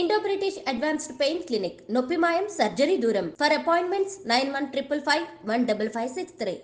Indo British advanced pain clinic నొప్పి మాయం surgery దూరం ఫర్ అపాయింట్మెంట్స్ 9155515563.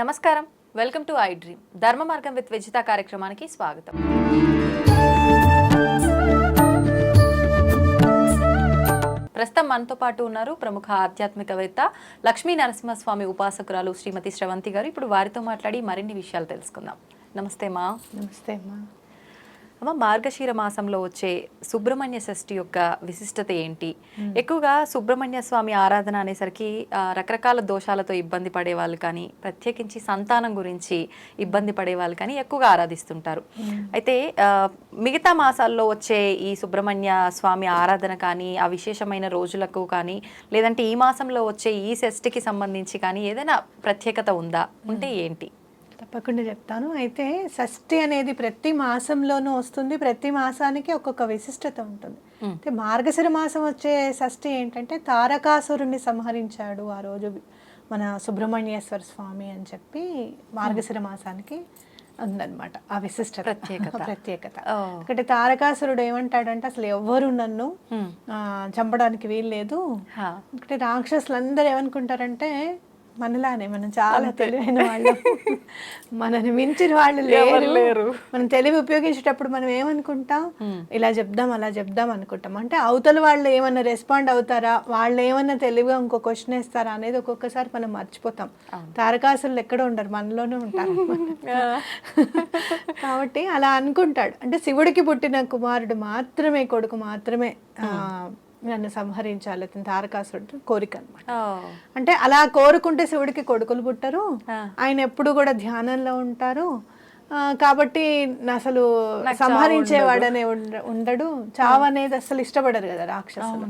నమస్కారం, వెల్కమ్ టు ఐ డ్రీమ్. ధర్మ మార్గం విత్ విజిత కార్యక్రమానికి స్వాగతం. ప్రస్తుతం మనతో పాటు ఉన్నారు ప్రముఖ ఆధ్యాత్మికవేత్త లక్ష్మీ నరసింహస్వామి ఉపాసకురాలు శ్రీమతి శ్రవంతి గారు. ఇప్పుడు వారితో మాట్లాడి మరిన్ని విషయాలు తెలుసుకుందాం. నమస్తే మా. నమస్తే అమ్మా. అమ్మ, మార్గశిర మాసంలో వచ్చే సుబ్రహ్మణ్య షష్ఠి యొక్క విశిష్టత ఏంటి? ఎక్కువగా సుబ్రహ్మణ్య స్వామి ఆరాధన అనేసరికి రకరకాల దోషాలతో ఇబ్బంది పడే వాళ్ళు కానీ, ప్రత్యేకించి సంతానం గురించి ఇబ్బంది పడే వాళ్ళు కానీ ఎక్కువగా ఆరాధిస్తుంటారు. అయితే మిగతా మాసాల్లో వచ్చే ఈ సుబ్రహ్మణ్య స్వామి ఆరాధన కానీ, ఆ విశేషమైన రోజులకు కానీ, లేదంటే ఈ మాసంలో వచ్చే ఈ షష్ఠికి సంబంధించి కానీ ఏదైనా ప్రత్యేకత ఉందా? ఉంటే ఏంటి? తప్పకుండా చెప్తాను. అయితే షష్ఠి అనేది ప్రతి మాసంలోనూ వస్తుంది, ప్రతి మాసానికి ఒక్కొక్క విశిష్టత ఉంటుంది. అయితే మార్గశిర మాసం వచ్చే షష్ఠి ఏంటంటే తారకాసురుణ్ణి సంహరించాడు ఆ రోజు మన సుబ్రహ్మణ్యేశ్వర స్వామి అని చెప్పి మార్గశిర మాసానికి ఉందన్నమాట ఆ విశిష్టత, ప్రత్యేకత. ఒకటి తారకాసురుడు ఏమంటాడంటే అసలు ఎవ్వరు నన్ను చంపడానికి వీల్లేదు. ఒకటి రాక్షసులందరూ ఏమనుకుంటారంటే మనలానే మనం చాలా తెలివైన వాళ్ళు, మనని మించిన వాళ్ళు లేరు. మనం తెలివి ఉపయోగించేటప్పుడు మనం ఏమనుకుంటాం, ఇలా చెప్దాం అలా చెప్దాం అనుకుంటాం. అంటే అవతల వాళ్ళు ఏమన్నా రెస్పాండ్ అవుతారా, వాళ్ళు ఏమన్నా తెలివిగా ఇంకో క్వశ్చన్ వేస్తారా అనేది ఒక్కొక్కసారి మనం మర్చిపోతాం. తారకాసులు ఎక్కడ ఉండరు, మనలోనే ఉంటారు. కాబట్టి అలా అనుకుంటాడు. అంటే శివుడికి పుట్టిన కుమారుడు మాత్రమే, కొడుకు మాత్రమే నన్ను సంహరించాలి, అతను తారకాసురుడు కోరిక అనమాట. అంటే అలా కోరుకుంటే శివుడికి కొడుకులు పుట్టరు, ఆయన ఎప్పుడు కూడా ధ్యానంలో ఉంటారు. కాబట్టి అసలు సంహరించేవాడనే ఉండడు, చావు అనేది అసలు ఇష్టపడరు కదా రాక్షసులు.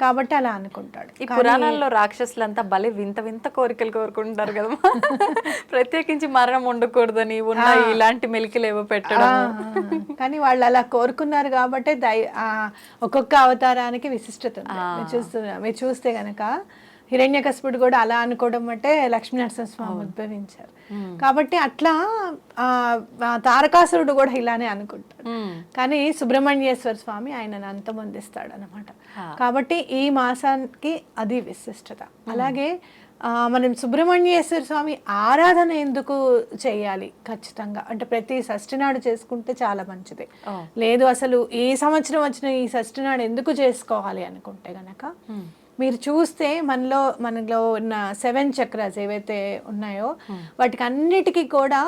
కాబట్టి అలా అనుకుంటాడు. ఈ పురాణాల్లో రాక్షసులంతా భలే వింత వింత కోరికలు కోరుకుంటారు కదా, ప్రత్యేకించి మరణం ఉండకూడదని ఉన్న ఇలాంటి మెలికలేవో పెట్టడం. కానీ వాళ్ళు అలా కోరుకున్నారు కాబట్టి ఒక్కొక్క అవతారానికి విశిష్టత ఉంది. మీరు చూస్తే గనక హిరణ్యకశిపుడు కూడా అలా అనుకోవడం అంటే లక్ష్మీనరసింహస్వామి ఉద్భవించారు. కాబట్టి అట్లా తారకాసురుడు కూడా ఇలానే అనుకుంటాడు. కానీ సుబ్రహ్మణ్యేశ్వర స్వామి ఆయనను అంతమొందిస్తాడు అనమాట. కాబట్టి ఈ మాసానికి అది విశిష్టత. అలాగే మనం సుబ్రహ్మణ్యేశ్వర స్వామి ఆరాధన ఎందుకు చేయాలి ఖచ్చితంగా అంటే ప్రతి షష్ఠి నాడు చేసుకుంటే చాలా మంచిది. లేదు అసలు ఈ సంవత్సరం వచ్చిన ఈ షష్ఠి నాడు ఎందుకు చేసుకోవాలి అనుకుంటే గనక, మీరు చూస్తే మనలో ఉన్న 7 చక్రాస్ ఏవైతే ఉన్నాయో వాటికి అన్నిటికీ కూడా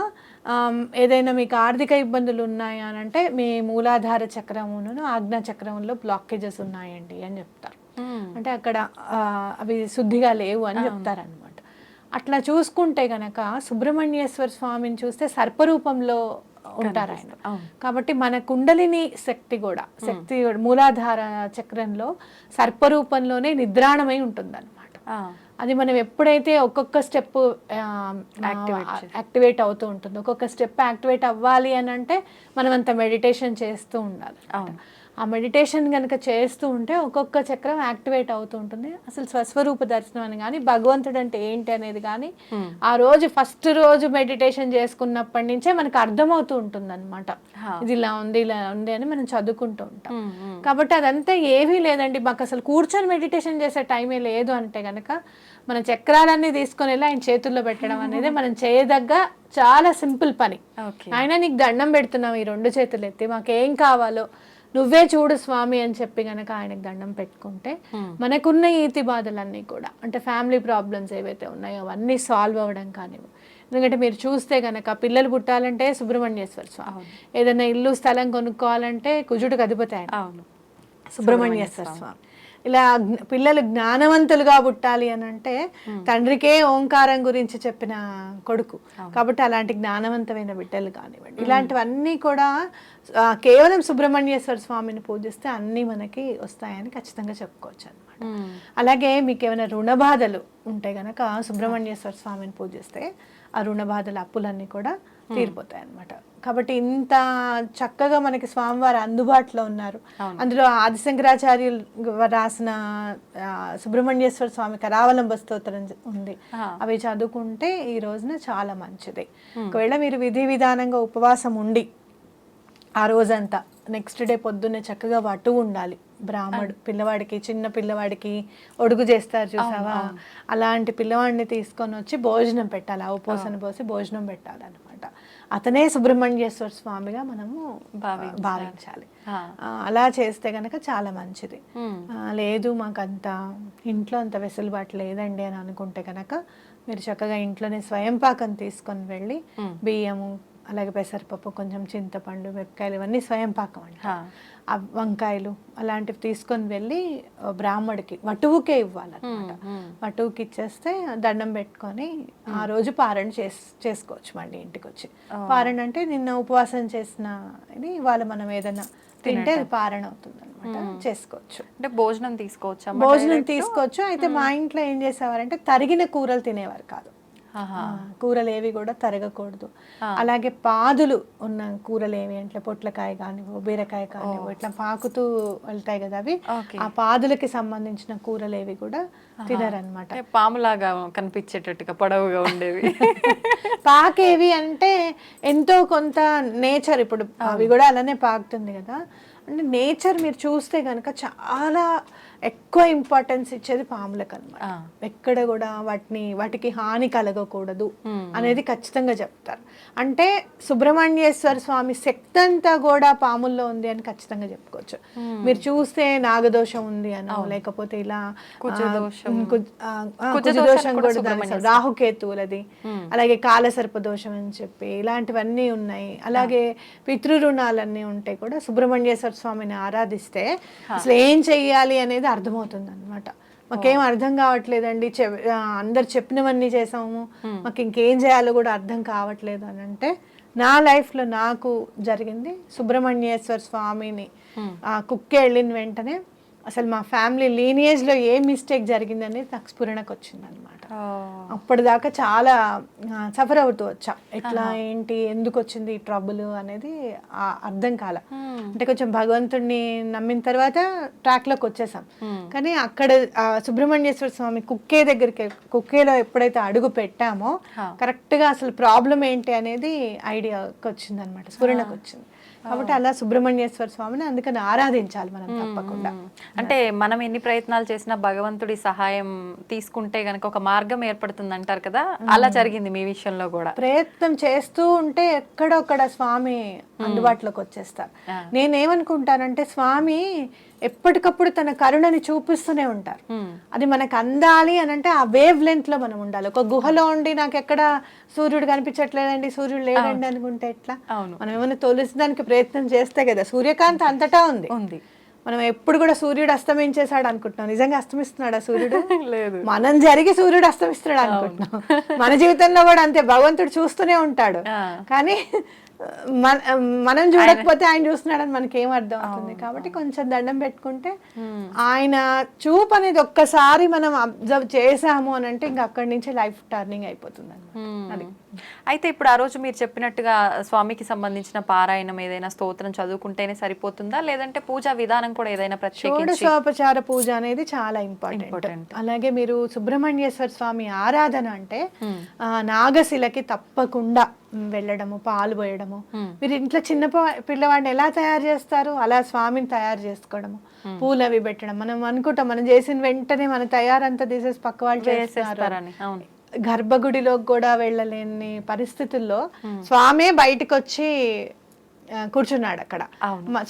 ఏదైనా మీకు ఆర్థిక ఇబ్బందులు ఉన్నాయా అని అంటే మీ మూలాధార చక్రమును ఆజ్ఞా చక్రంలో బ్లాకేజెస్ ఉన్నాయండి అని చెప్తారు. అంటే అక్కడ అవి శుద్ధిగా లేవు అని చెప్తారనమాట. అట్లా చూసుకుంటే గనక సుబ్రహ్మణ్యేశ్వర స్వామిని చూస్తే సర్పరూపంలో ఉంటారు ఆయన. కాబట్టి మన కుండలిని శక్తి మూలాధార చక్రంలో సర్పరూపంలోనే నిద్రాణమై ఉంటుంది అనమాట. అది మనం ఎప్పుడైతే ఒక్కొక్క స్టెప్ యాక్టివేట్ అవుతూ ఉంటుందో, ఒక్కొక్క స్టెప్ యాక్టివేట్ అవ్వాలి అని అంటే మనం అంత మెడిటేషన్ చేస్తూ ఉండాలి. ఆ మెడిటేషన్ కనుక చేస్తూ ఉంటే ఒక్కొక్క చక్రం యాక్టివేట్ అవుతూ ఉంటుంది. అసలు స్వస్వరూప దర్శనం అని కానీ, భగవంతుడు అంటే ఏంటి అనేది కానీ ఆ రోజు ఫస్ట్ రోజు మెడిటేషన్ చేసుకున్నప్పటి నుంచే మనకు అర్థమవుతూ ఉంటుంది అనమాట. ఇది ఇలా ఉంది ఇలా ఉంది అని మనం చదువుకుంటూ ఉంటాం. కాబట్టి అదంతా ఏమీ లేదండి, మాకు అసలు కూర్చొని మెడిటేషన్ చేసే టైమే లేదు అంటే కనుక మన చక్రాలన్నీ తీసుకొని వెళ్ళి ఆయన చేతుల్లో పెట్టడం అనేది మనం చేయదగ్గ చాలా సింపుల్ పని. ఆయన నీకు దండం పెడుతున్నాం ఈ 2 చేతులు ఎత్తి, మాకేం కావాలో నువ్వే చూడు స్వామి అని చెప్పి గనక ఆయనకు దండం పెట్టుకుంటే మనకున్న ఈతి బాధలన్నీ కూడా అంటే ఫ్యామిలీ ప్రాబ్లమ్స్ ఏవైతే ఉన్నాయో అవన్నీ సాల్వ్ అవ్వడం కానివ్వు. ఎందుకంటే మీరు చూస్తే గనక పిల్లలు పుట్టాలంటే సుబ్రహ్మణ్యేశ్వర స్వామి, ఏదైనా ఇల్లు స్థలం కొనుక్కోవాలంటే కుజుడికి అధిపతి ఆయన సుబ్రహ్మణ్యేశ్వర స్వామి. ఇలా పిల్లలు జ్ఞానవంతులుగా పుట్టాలి అని అంటే తండ్రికే ఓంకారం గురించి చెప్పిన కొడుకు. కాబట్టి అలాంటి జ్ఞానవంతమైన బిడ్డలు కానివ్వండి, ఇలాంటివన్నీ కూడా కేవలం సుబ్రహ్మణ్యేశ్వర స్వామిని పూజిస్తే అన్నీ మనకి వస్తాయని ఖచ్చితంగా చెప్పుకోవచ్చు అనమాట. అలాగే మీకు ఏమైనా రుణ బాధలు ఉంటే గనక సుబ్రహ్మణ్యేశ్వర స్వామిని పూజిస్తే ఆ రుణ బాధల అప్పులన్నీ కూడా తీరిపోతాయి అనమాట. కాబట్టి ఇంత చక్కగా మనకి స్వామివారు అందుబాటులో ఉన్నారు. అందులో ఆదిశంకరాచార్యులు రాసిన సుబ్రహ్మణ్యేశ్వర స్వామి కరావలంబ స్తోత్రం ఉంది, అవి చదువుకుంటే ఈ రోజున చాలా మంచిది. ఒకవేళ మీరు విధి విధానంగా ఉపవాసం ఉండి ఆ రోజంతా నెక్స్ట్ డే పొద్దున్నే చక్కగా వటువు ఉండాలి. బ్రాహ్మడు పిల్లవాడికి, చిన్న పిల్లవాడికి ఒడుగు చేస్తారు చూసావా, అలాంటి పిల్లవాడిని తీసుకొని వచ్చి భోజనం పెట్టాలి. ఆ ఉపోసన పోసి భోజనం పెట్టాలన్నమాట. అతనే సుబ్రహ్మణ్యేశ్వర స్వామిగా మనము భావించాలి. అలా చేస్తే గనక చాలా మంచిది. లేదు మాకంత ఇంట్లో అంత వెసులుబాటు లేదండి అని అనుకుంటే కనుక మీరు చక్కగా ఇంట్లోనే స్వయం పాకం తీసుకొని వెళ్ళి బియ్యము, అలాగే పెసరపప్పు, కొంచెం చింతపండు, మిరపకాయలు, ఇవన్నీ స్వయం పాకం అంట. వంకాయలు అలాంటివి తీసుకొని వెళ్ళి బ్రాహ్మడికి వటువుకే ఇవ్వాలన్నమాట. వటువుకి ఇచ్చేస్తే దండం పెట్టుకొని ఆ రోజు పారణ చేసుకోవచ్చు మళ్ళీ ఇంటికి వచ్చి. పారణ అంటే నిన్న ఉపవాసం చేసిన ఇది ఇవాళ మనం ఏదైనా తింటే అది పారణ అవుతుంది అనమాట. చేసుకోవచ్చు. అంటే భోజనం తీసుకోవచ్చు. భోజనం తీసుకోవచ్చు. అయితే మా ఇంట్లో ఏం చేసేవారంటే తరిగిన కూరలు తినేవారు కాదు. కూరలు ఏవి కూడా తరగకూడదు. అలాగే పాదులు ఉన్న కూరలు ఏవి అంటే పొట్లకాయ కానివ్వు, బీరకాయ కానివ్వు, ఇట్లా పాకుతూ వెళ్తాయి కదా, అవి ఆ పాదులకి సంబంధించిన కూరలు ఏవి కూడా తినరనమాట. పాములాగా కనిపించేటట్టుగా పొడవుగా ఉండేవి. పాకేవి అంటే ఎంతో కొంత నేచర్, ఇప్పుడు అవి కూడా అలానే పాకుతుంది కదా, అంటే నేచర్ మీరు చూస్తే కనుక చాలా ఎక్కువ ఇంపార్టెన్స్ ఇచ్చేది పాములకు అనమాట. ఎక్కడ కూడా వాటికి హాని కలగకూడదు అనేది ఖచ్చితంగా చెప్తారు. అంటే సుబ్రహ్మణ్యేశ్వర స్వామి శక్తి అంతా కూడా పాముల్లో ఉంది అని ఖచ్చితంగా చెప్పుకోవచ్చు. మీరు చూస్తే నాగదోషం ఉంది అనో, లేకపోతే ఇలా కుజదోషం కూడా, రాహుకేతువులది, అలాగే కాలసర్ప దోషం అని చెప్పి ఇలాంటివన్నీ ఉన్నాయి. అలాగే పితృ రుణాలన్నీ ఉంటాయి కూడా. సుబ్రహ్మణ్యేశ్వర స్వామిని ఆరాధిస్తే అసలు ఏం చెయ్యాలి అనేది అర్థమవుతుంది అనమాట. మాకేం అర్థం కావట్లేదండి, అందరు చెప్పినవన్నీ చేసాము, మాకు ఇంకేం చేయాలో కూడా అర్థం కావట్లేదు అని అంటే, నా లైఫ్లో నాకు జరిగింది సుబ్రహ్మణ్యేశ్వర స్వామిని కుక్కే వెళ్ళిన వెంటనే అసలు మా ఫ్యామిలీ లీనియేజ్లో ఏ మిస్టేక్ జరిగిందనేది నాకు స్ఫురణకు వచ్చింది అనమాట. అప్పటిదాకా చాలా సఫర్ అవుతూ వచ్చా, ఎట్లా ఏంటి ఎందుకు వచ్చింది ఈ ట్రబుల్ అనేది అర్థం కాల. అంటే కొంచెం భగవంతుడిని నమ్మిన తర్వాత ట్రాక్లోకి వచ్చేసాం. కానీ అక్కడ సుబ్రహ్మణ్యేశ్వర స్వామి కుక్కేలో ఎప్పుడైతే అడుగు పెట్టామో కరెక్ట్గా అసలు ప్రాబ్లం ఏంటి అనేది ఐడియాకి వచ్చింది అనమాట, స్ఫురణకు వచ్చింది. కాబట్టి అలా సుబ్రహ్మణ్యేశ్వర స్వామిని అందుకని ఆరాధించాలి మనం తప్పకుండా. అంటే మనం ఎన్ని ప్రయత్నాలు చేసినా భగవంతుడి సహాయం తీసుకుంటే గనక ఒక మార్గం ఏర్పడుతుంది అంటారు కదా, అలా జరిగింది మీ విషయంలో కూడా. ప్రయత్నం చేస్తూ ఉంటే ఎక్కడొక్కడ స్వామి అందుబాటులోకి వచ్చేస్తారు. నేనేమనుకుంటానంటే స్వామి ఎప్పటికప్పుడు తన కరుణని చూపిస్తూనే ఉంటారు. అది మనకు అందాలి అని అంటే ఆ వేవ్ లెంత్ లో మనం ఉండాలి. ఒక గుహలో ఉండి నాకు ఎక్కడ సూర్యుడు కనిపించట్లేదండి, సూర్యుడు లేదండి అనుకుంటే ఎట్లా? మనం ఏమైనా తొలిసడానికి ప్రయత్నం చేస్తే కదా, సూర్యకాంతి అంతటా ఉంది. మనం ఎప్పుడు కూడా సూర్యుడు అస్తమించేశాడు అనుకుంటున్నాం. నిజంగా అస్తమిస్తున్నాడా సూర్యుడు? లేదు. మనం జరిగి సూర్యుడు అస్తమిస్తున్నాడు అనుకుంటున్నాం. మన జీవితంలో కూడా అంతే, భగవంతుడు చూస్తూనే ఉంటాడు. కానీ మనం చూడకపోతే ఆయన చూస్తున్నాడని మనకి ఏం అర్థం అవుతుంది. కాబట్టి కొంచెం దండం పెట్టుకుంటే ఆయన చూపు అనేది ఒక్కసారి మనం అబ్జర్వ్ చేసాము అని అంటే ఇంకా అక్కడి నుంచి లైఫ్ టర్నింగ్ అయిపోతుంది అది. అయితే ఇప్పుడు ఆ రోజు మీరు చెప్పినట్టుగా స్వామికి సంబంధించిన పారాయణం ఏదైనా స్తోత్రం చదువుకుంటేనే సరిపోతుందా, లేదంటే పూజా విధానం కూడా ఏదైనా ప్రత్యేకించి? షోడశోపచార పూజ అనేది చాలా ఇంపార్టెంట్. అలాగే మీరు సుబ్రహ్మణ్యేశ్వర స్వామి ఆరాధన అంటే నాగశిలకి తప్పకుండా వెళ్ళడము, పాలు పోయడము. మీరు ఇంట్లో చిన్న పిల్లవాడిని ఎలా తయారు చేస్తారు అలా స్వామిని తయారు చేసుకోవడము, పూలు అవి పెట్టడం. మనం అనుకుంటాం మనం చేసిన వెంటనే మన తయారంతా తీసేసి పక్క వాళ్ళు చేస్తారని. గర్భగుడిలోకి కూడా వెళ్ళలేని పరిస్థితుల్లో స్వామే బయటకు వచ్చి కూర్చున్నాడు అక్కడ.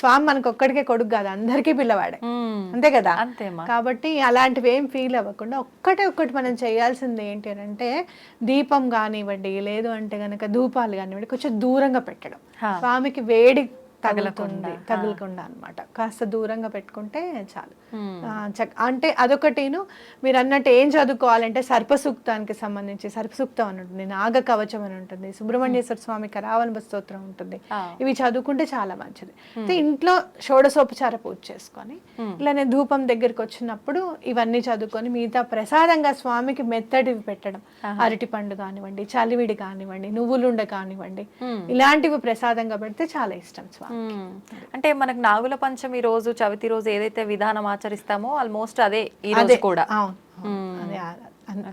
స్వామి మనకు ఒక్కడికే కొడుకు కాదు, అందరికీ పిల్లవాడే, అంతే కదా. కాబట్టి అలాంటివి ఏం ఫీల్ అవ్వకుండా ఒక్కటి మనం చేయాల్సింది ఏంటి అంటే దీపం కానివ్వండి, లేదు అంటే గనక ధూపాలు కానివ్వండి కొంచెం దూరంగా పెట్టడం, స్వామికి వేడి తగలకుండా అన్నమాట. కాస్త దూరంగా పెట్టుకుంటే చాలు. అంటే అదొకటిను. మీరు అన్నట్టు ఏం చదువుకోవాలంటే సర్పసూక్తానికి సంబంధించి సర్పసూక్తం అని ఉంటుంది, నాగ కవచం అని ఉంటుంది, సుబ్రహ్మణ్యేశ్వర స్వామి కరావలంబ స్తోత్రం ఉంటుంది. ఇవి చదువుకుంటే చాలా మంచిది. అయితే ఇంట్లో షోడశోపచార పూజ చేసుకొని ఇలానే ధూపం దగ్గరికి వచ్చినప్పుడు ఇవన్నీ చదువుకొని మిగతా ప్రసాదంగా స్వామికి మెత్తడివి పెట్టడం, అరటి పండు కానివ్వండి, చలివిడి కానివ్వండి, నువ్వులుండ కానివ్వండి, ఇలాంటివి ప్రసాదంగా పెడితే చాలా ఇష్టం స్వామి. అంటే మనకు నాగుల పంచమి రోజు, చవితి రోజు ఏదైతే విధానం ఆచరిస్తామో ఆల్మోస్ట్ అదే ఈ రోజు కూడా.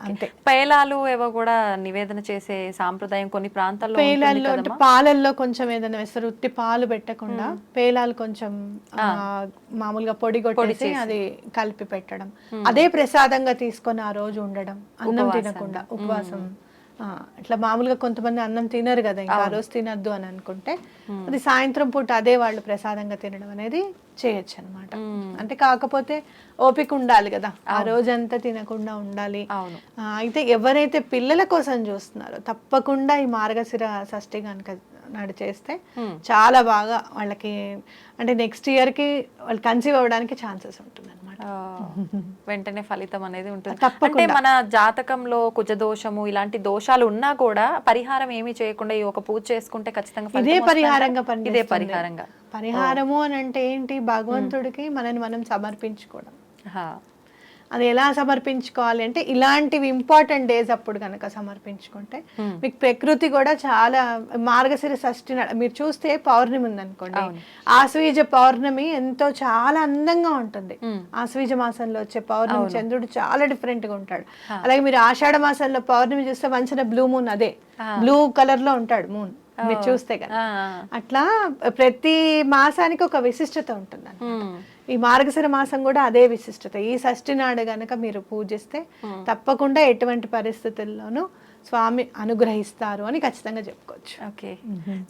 అంతే. పేలాలు ఏవో కూడా నివేదన చేసే సాంప్రదాయం కొన్ని ప్రాంతాల్లో ఉంటుంది పేలాల్లో అంటే కదమ్మా? పాలల్లో కొంచెం ఏదైనా వేస్తారు, ఉత్తి పాలు పెట్టకుండా పేలాలు కొంచెం మామూలుగా పొడి కొట్టేసి అది కలిపి పెట్టడం, అదే ప్రసాదంగా తీసుకొని ఆ రోజు ఉండడం, అన్నం తినకుండా ఉపవాసం. ఇట్లా మామూలుగా కొంతమంది అన్నం తినరు కదా, ఇంకా ఆ రోజు తినద్దు అని అనుకుంటే అది సాయంత్రం పూట అదే వాళ్ళు ప్రసాదంగా తినడం అనేది చేయొచ్చు అనమాట. అంటే కాకపోతే ఓపిక ఉండాలి కదా, ఆ రోజంతా తినకుండా ఉండాలి. అయితే ఎవరైతే పిల్లల కోసం చూస్తున్నారో తప్పకుండా ఈ మార్గశిర షష్ఠి కనుక చేస్తే చాలా బాగా వాళ్ళకి, అంటే నెక్స్ట్ ఇయర్ కి వాళ్ళు కన్సీవ్ అవ్వడానికి ఛాన్సెస్ ఉంటుంది అనమాట. వెంటనే ఫలితం అనేది ఉంటుంది. తప్పకుండా. అంటే మన జాతకంలో కుజదోషము ఇలాంటి దోషాలు ఉన్నా కూడా పరిహారం ఏమీ చేయకుండా ఈ ఒక పూజ చేసుకుంటే ఖచ్చితంగా ఫలితం ఇదే వస్తుందా? పరిహారంగా ఇదే పనిచేస్తుంది. పరిహారంగా. పరిహారము అని అంటే ఏంటి, భగవంతుడికి మనని మనం సమర్పించుకోవడం. హా. అది ఎలా సమర్పించుకోవాలి అంటే ఇలాంటివి ఇంపార్టెంట్ డేస్ అప్పుడు కనుక సమర్పించుకుంటే మీకు ప్రకృతి కూడా చాలా, మార్గశిర షష్ఠి మీరు చూస్తే పౌర్ణమి ఉందనుకోండి, ఆశ్వీజ పౌర్ణమి ఎంతో చాలా అందంగా ఉంటుంది. ఆశ్వీజ మాసంలో వచ్చే పౌర్ణమి చంద్రుడు చాలా డిఫరెంట్ గా ఉంటాడు. అలాగే మీరు ఆషాఢ మాసంలో పౌర్ణమి చూస్తే వంచిన బ్లూ మూన్, అదే బ్లూ కలర్ లో ఉంటాడు మూన్ మీరు చూస్తే కదా. అట్లా ప్రతి మాసానికి ఒక విశిష్టత ఉంటుంది. ఈ మార్గశిర మాసం కూడా అదే విశిష్టత. ఈ షష్ఠి నాడు గనక మీరు పూజిస్తే తప్పకుండా ఎటువంటి పరిస్థితుల్లోనూ స్వామి అనుగ్రహిస్తారు అని ఖచ్చితంగా చెప్పుకోవచ్చు. ఓకే,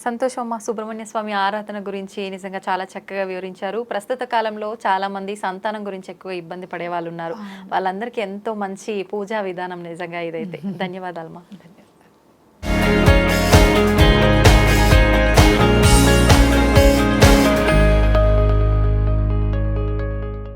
సంతోషం అమ్మా. సుబ్రహ్మణ్య స్వామి ఆరాధన గురించి నిజంగా చాలా చక్కగా వివరించారు. ప్రస్తుత కాలంలో చాలా మంది సంతానం గురించి ఎక్కువ ఇబ్బంది పడే వాళ్ళు ఉన్నారు. వాళ్ళందరికీ ఎంతో మంచి పూజా విధానం నిజంగా ఇదైతే. ధన్యవాదాలమ్మా.